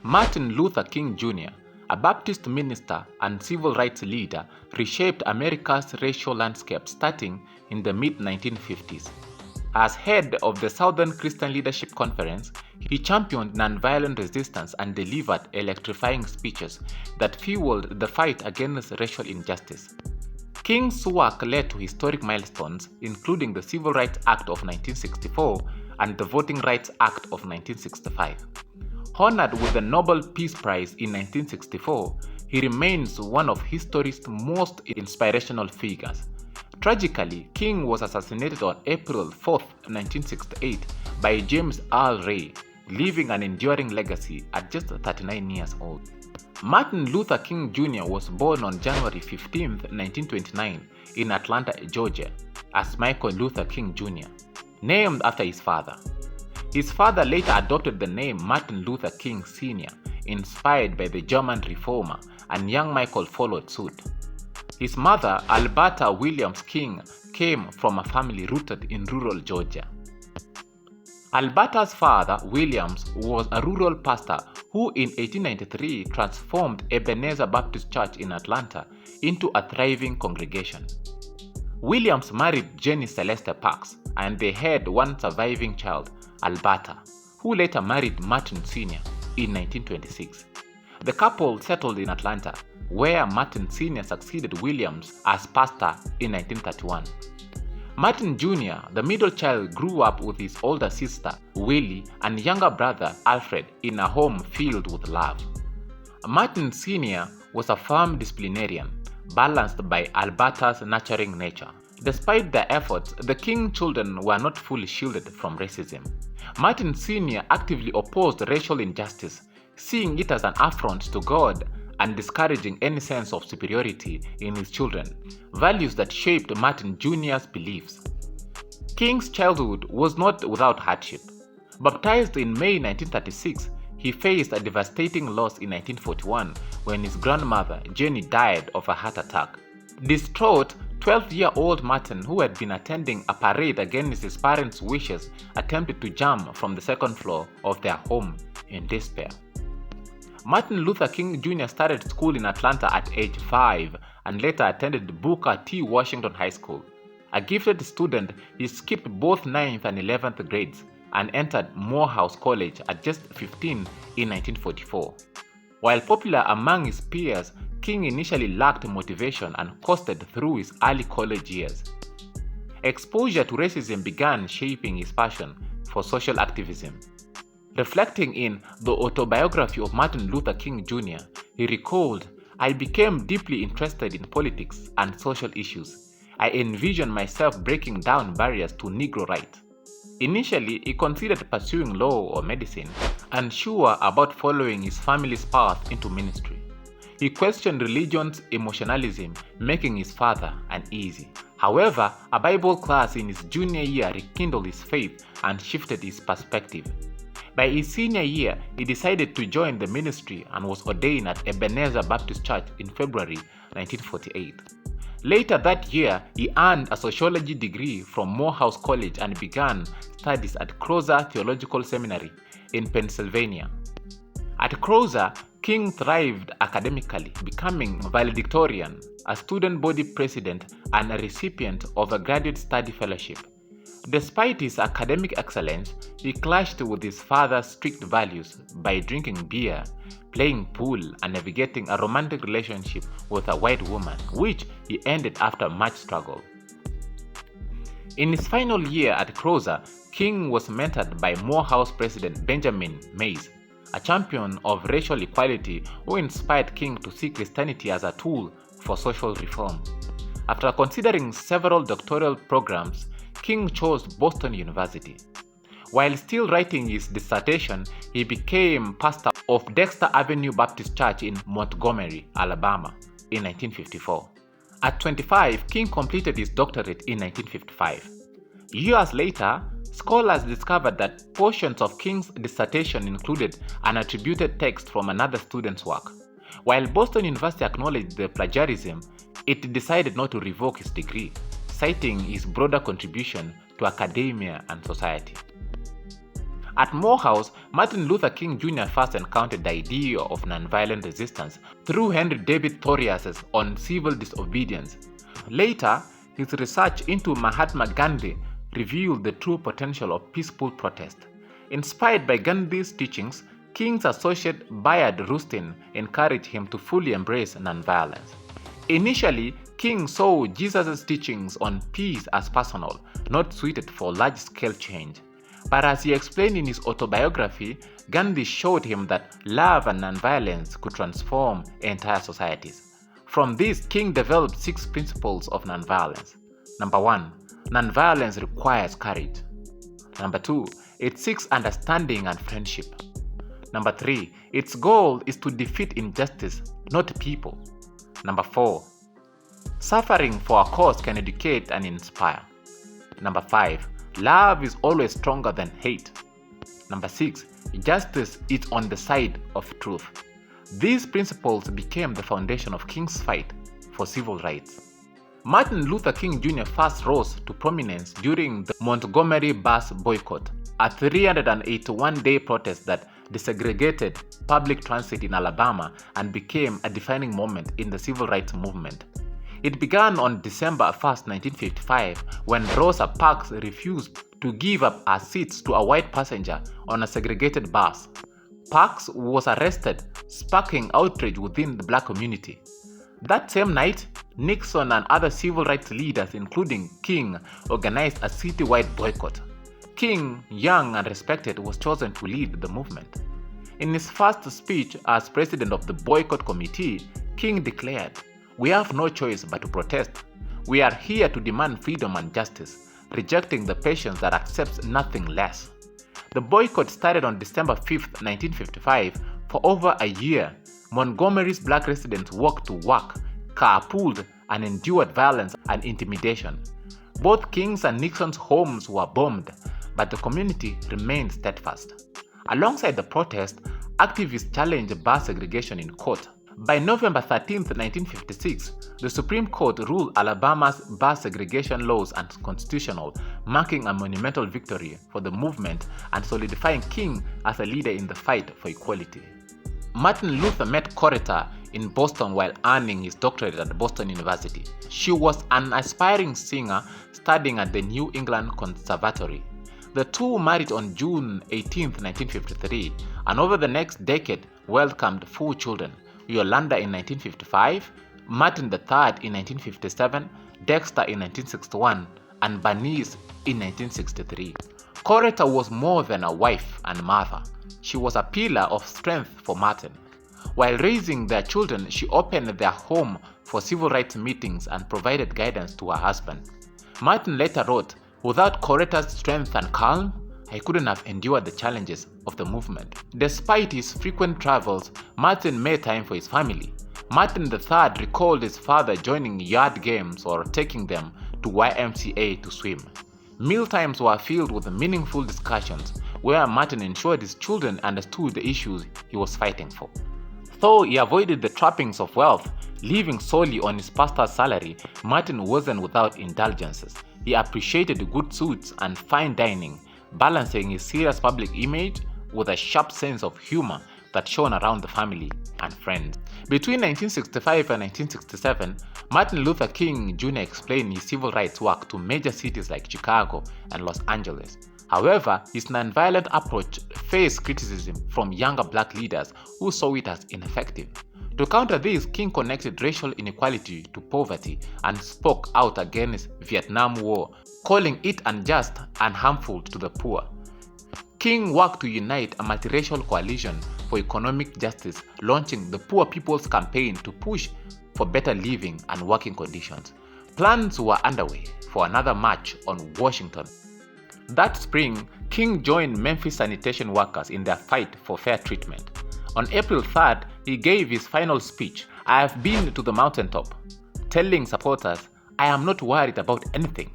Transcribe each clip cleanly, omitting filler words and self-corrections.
Martin Luther King Jr., a Baptist minister and civil rights leader, reshaped America's racial landscape starting in the mid-1950s. As head of the Southern Christian Leadership Conference, he championed nonviolent resistance and delivered electrifying speeches that fueled the fight against racial injustice. King's work led to historic milestones, including the Civil Rights Act of 1964 and the Voting Rights Act of 1965. Honored with the Nobel Peace Prize in 1964, he remains one of history's most inspirational figures. Tragically, King was assassinated on April 4, 1968 by James Earl Ray, leaving an enduring legacy at just 39 years old. Martin Luther King Jr. was born on January 15, 1929 in Atlanta, Georgia, as Michael Luther King Jr., named after his father. His father later adopted the name Martin Luther King Sr., inspired by the German reformer, and young Michael followed suit. His mother, Alberta Williams King, came from a family rooted in rural Georgia. Alberta's father, Williams, was a rural pastor who in 1893 transformed Ebenezer Baptist Church in Atlanta into a thriving congregation. Williams married Jenny Celeste Parks, and they had one surviving child, Alberta, who later married Martin Sr. in 1926. The couple settled in Atlanta, where Martin Sr. succeeded Williams as pastor in 1931. Martin Jr., the middle child, grew up with his older sister, Willie, and younger brother, Alfred, in a home filled with love. Martin Sr. was a firm disciplinarian, balanced by Alberta's nurturing nature. Despite their efforts, the King children were not fully shielded from racism. Martin Sr. actively opposed racial injustice, seeing it as an affront to God and discouraging any sense of superiority in his children, values that shaped Martin Jr.'s beliefs. King's childhood was not without hardship. Baptized in May 1936, he faced a devastating loss in 1941 when his grandmother, Jenny, died of a heart attack. Distraught, 12-year-old Martin, who had been attending a parade against his parents' wishes, attempted to jump from the second floor of their home in despair. Martin Luther King Jr. started school in Atlanta at age 5 and later attended Booker T. Washington High School. A gifted student, he skipped both 9th and 11th grades and entered Morehouse College at just 15 in 1944. While popular among his peers, King initially lacked motivation and coasted through his early college years. Exposure to racism began shaping his passion for social activism. Reflecting in the autobiography of Martin Luther King Jr., he recalled, "I became deeply interested in politics and social issues. I envisioned myself breaking down barriers to Negro rights." Initially, he considered pursuing law or medicine, unsure about following his family's path into ministry. He questioned religion's emotionalism, making his father uneasy. However, a Bible class in his junior year rekindled his faith and shifted his perspective. By his senior year, he decided to join the ministry and was ordained at Ebenezer Baptist Church in February 1948. Later that year, he earned a sociology degree from Morehouse College and began studies at Crozer Theological Seminary in Pennsylvania. At Crozer, King thrived academically, becoming valedictorian, a student body president, and a recipient of a graduate study fellowship. Despite his academic excellence, he clashed with his father's strict values by drinking beer, playing pool, and navigating a romantic relationship with a white woman, which he ended after much struggle. In his final year at Crozer, King was mentored by Morehouse President Benjamin Mays, a champion of racial equality who inspired King to see Christianity as a tool for social reform. After considering several doctoral programs, King chose Boston University. While still writing his dissertation, he became pastor of Dexter Avenue Baptist Church in Montgomery, Alabama, in 1954. At 25, King completed his doctorate in 1955. Years later, scholars discovered that portions of King's dissertation included an attributed text from another student's work. While Boston University acknowledged the plagiarism, it decided not to revoke his degree, citing his broader contribution to academia and society. At Morehouse, Martin Luther King Jr. first encountered the idea of nonviolent resistance through Henry David Thoreau's On Civil Disobedience. Later, his research into Mahatma Gandhi revealed the true potential of peaceful protest. Inspired by Gandhi's teachings, King's associate Bayard Rustin encouraged him to fully embrace nonviolence. Initially, King saw Jesus' teachings on peace as personal, not suited for large-scale change. But as he explained in his autobiography, Gandhi showed him that love and nonviolence could transform entire societies. From this, King developed 6 principles of nonviolence. Number 1, nonviolence requires courage. Number 2, it seeks understanding and friendship. Number 3, its goal is to defeat injustice, not people. Number 4, suffering for a cause can educate and inspire. Number 5, love is always stronger than hate. Number 6, justice is on the side of truth. These principles became the foundation of King's fight for civil rights. Martin Luther King Jr. first rose to prominence during the Montgomery bus boycott, a 381-day protest that desegregated public transit in Alabama and became a defining moment in the civil rights movement. It began on December 1, 1955, when Rosa Parks refused to give up her seats to a white passenger on a segregated bus. Parks was arrested, sparking outrage within the black community. That same night, Nixon and other civil rights leaders, including King, organized a citywide boycott. King, young and respected, was chosen to lead the movement. In his first speech as president of the boycott committee, King declared, "We have no choice but to protest. We are here to demand freedom and justice, rejecting the patience that accepts nothing less." The boycott started on December 5, 1955. For over a year, Montgomery's black residents walked to work, carpooled, and endured violence and intimidation. Both King's and Nixon's homes were bombed, but the community remained steadfast. Alongside the protest, activists challenged bus segregation in court. By November 13, 1956, the Supreme Court ruled Alabama's bus segregation laws unconstitutional, marking a monumental victory for the movement and solidifying King as a leader in the fight for equality. Martin Luther met Coretta in Boston while earning his doctorate at Boston University. She was an aspiring singer studying at the New England Conservatory. The two married on June 18, 1953, and over the next decade welcomed 4 children: Yolanda in 1955, Martin III in 1957, Dexter in 1961, and Bernice in 1963. Coretta was more than a wife and mother. She was a pillar of strength for Martin. While raising their children, she opened their home for civil rights meetings and provided guidance to her husband. Martin later wrote, "Without Coretta's strength and calm, I couldn't have endured the challenges of the movement." Despite his frequent travels, Martin made time for his family. Martin III recalled his father joining yard games or taking them to YMCA to swim. Mealtimes were filled with meaningful discussions where Martin ensured his children understood the issues he was fighting for. Though he avoided the trappings of wealth, living solely on his pastor's salary, Martin wasn't without indulgences. He appreciated good suits and fine dining, balancing his serious public image with a sharp sense of humor that shone around the family and friends. Between 1965 and 1967, Martin Luther King Jr. explained his civil rights work to major cities like Chicago and Los Angeles. However, his nonviolent approach faced criticism from younger black leaders who saw it as ineffective. To counter this, King connected racial inequality to poverty and spoke out against Vietnam War, calling it unjust and harmful to the poor. King worked to unite a multiracial coalition for economic justice, launching the Poor People's Campaign to push for better living and working conditions. Plans were underway for another march on Washington. That spring, King joined Memphis sanitation workers in their fight for fair treatment. On April 3rd, he gave his final speech, "I have been to the mountaintop," telling supporters, "I am not worried about anything.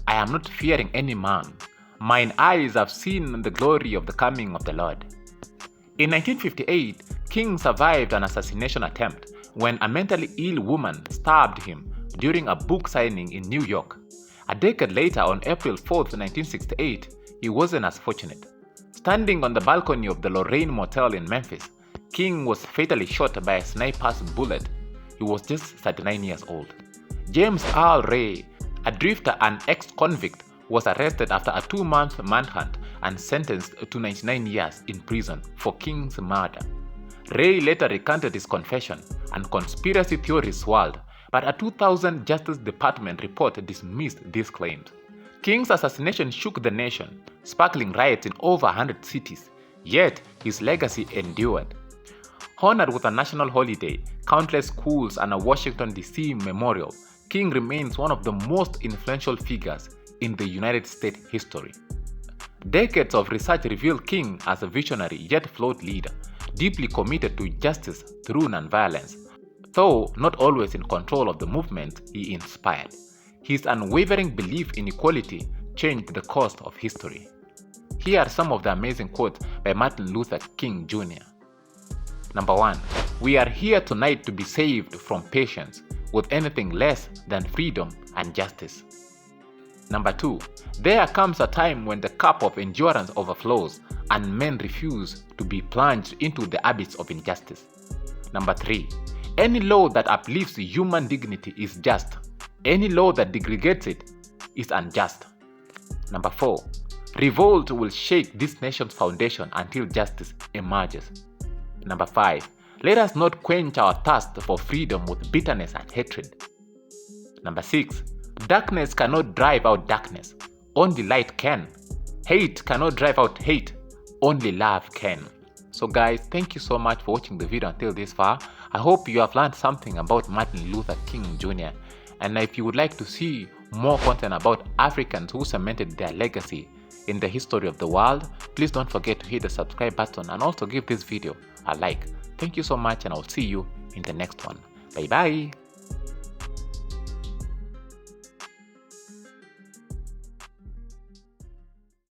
I am not fearing any man. Mine eyes have seen the glory of the coming of the Lord." In 1958, King survived an assassination attempt when a mentally ill woman stabbed him during a book signing in New York. A decade later, on April 4, 1968, he wasn't as fortunate. Standing on the balcony of the Lorraine Motel in Memphis, King was fatally shot by a sniper's bullet. He was just 39 years old. James Earl Ray, a drifter and ex-convict, was arrested after a 2-month manhunt and sentenced to 99 years in prison for King's murder. Ray later recanted his confession, and conspiracy theories swirled, but a 2000 Justice Department report dismissed these claims. King's assassination shook the nation, sparkling riots in over 100 cities, yet his legacy endured. Honored with a national holiday, countless schools, and a Washington, D.C. memorial, King remains one of the most influential figures in the United States history. Decades of research reveal King as a visionary yet flawed leader, deeply committed to justice through nonviolence, though not always in control of the movement he inspired. His unwavering belief in equality changed the course of history. Here are some of the amazing quotes by Martin Luther King Jr. Number 1. We are here tonight to be saved from patience with anything less than freedom and justice. Number 2. There comes a time when the cup of endurance overflows and men refuse to be plunged into the abyss of injustice. Number 3. Any law that uplifts human dignity is just. Any law that degrades it is unjust. Number 4. Revolt will shake this nation's foundation until justice emerges. Number 5. Let us not quench our thirst for freedom with bitterness and hatred. Number 6. Darkness cannot drive out darkness, only light can. Hate cannot drive out hate, only love can. So guys, thank you so much for watching the video until this far. I hope you have learned something about Martin Luther King Jr. And if you would like to see more content about Africans who cemented their legacy in the history of the world, please don't forget to hit the subscribe button and also give this video a like. Thank you so much, and I'll see you in the next one. Bye bye.